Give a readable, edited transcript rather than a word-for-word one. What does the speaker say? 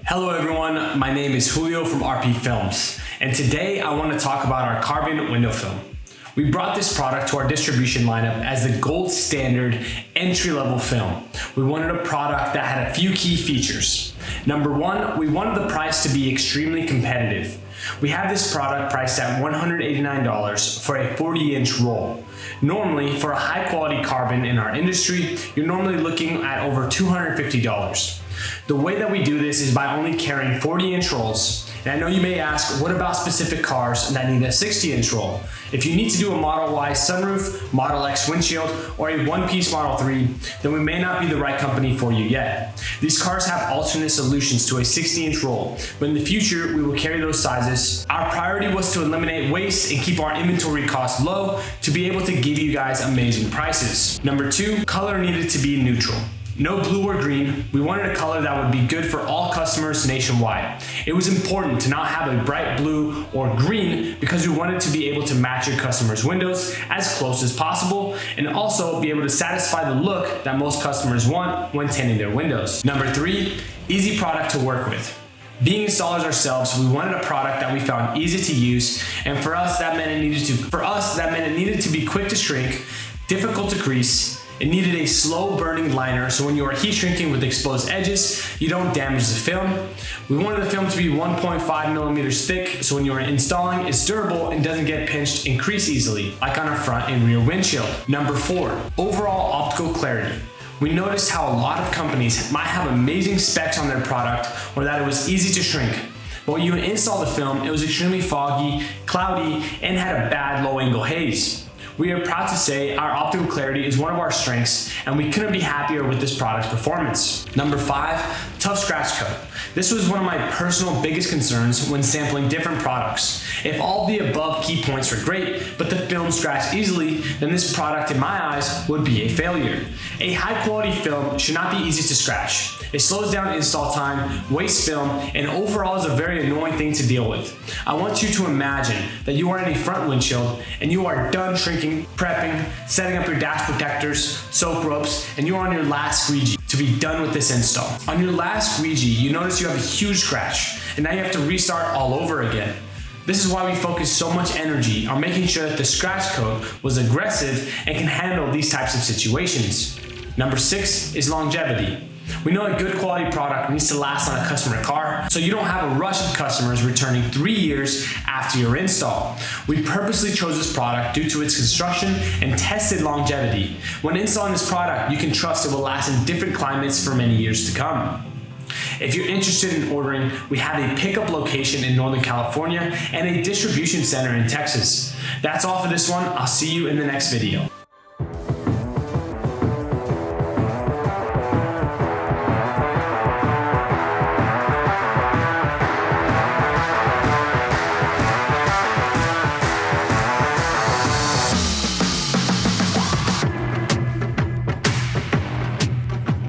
Hello everyone, my name is Julio from RPFILMS, and today I want to talk about our carbon window film. We brought this product to our distribution lineup as the gold standard entry-level film. We wanted a product that had a few key features. Number one, we wanted the price to be extremely competitive. We have this product priced at $189 for a 40-inch roll. Normally, for a high-quality carbon in our industry, you're normally looking at over $250. The way that we do this is by only carrying 40-inch rolls. And I know you may ask, what about specific cars that need a 60-inch roll? If you need to do a Model Y sunroof, Model X windshield, or a one-piece Model 3, then we may not be the right company for you yet. These cars have alternate solutions to a 60-inch roll, but in the future, we will carry those sizes. Our priority was to eliminate waste and keep our inventory costs low to be able to give you guys amazing prices. Number two, color needed to be neutral. No blue or green. We wanted a color that would be good for all customers nationwide. It was important to not have a bright blue or green because we wanted to be able to match your customers' windows as close as possible and also be able to satisfy the look that most customers want when tinting their windows. Number three, easy product to work with. Being installers ourselves, we wanted a product that we found easy to use, and for us that meant it needed to be quick to shrink, difficult to crease. It needed a slow burning liner, so when you are heat shrinking with exposed edges, you don't damage the film. We wanted the film to be 1.5 millimeters thick, so when you are installing, it's durable and doesn't get pinched and crease easily, like on our front and rear windshield. Number four, overall optical clarity. We noticed how a lot of companies might have amazing specs on their product or that it was easy to shrink. But when you install the film, it was extremely foggy, cloudy, and had a bad low-angle haze. We are proud to say our optical clarity is one of our strengths, and we couldn't be happier with this product's performance. Number five, tough scratch coat. This was one of my personal biggest concerns when sampling different products. If all the above key points were great, but the film scratched easily, then this product in my eyes would be a failure. A high quality film should not be easy to scratch. It slows down install time, wastes film, and overall is a very annoying thing to deal with. I want you to imagine that you are in a front windshield and you are done shrinking, prepping, setting up your dash protectors, soak ropes, and you are on your last squeegee to be done with this install. On your last squeegee, you notice you have a huge scratch, and now you have to restart all over again. This is why we focus so much energy on making sure that the scratch coat was aggressive and can handle these types of situations. Number six is longevity. We know a good quality product needs to last on a customer car, so you don't have a rush of customers returning 3 years after your install. We purposely chose this product due to its construction and tested longevity. When installing this product, you can trust it will last in different climates for many years to come. If you're interested in ordering, we have a pickup location in Northern California and a distribution center in Texas. That's all for this one. I'll see you in the next video.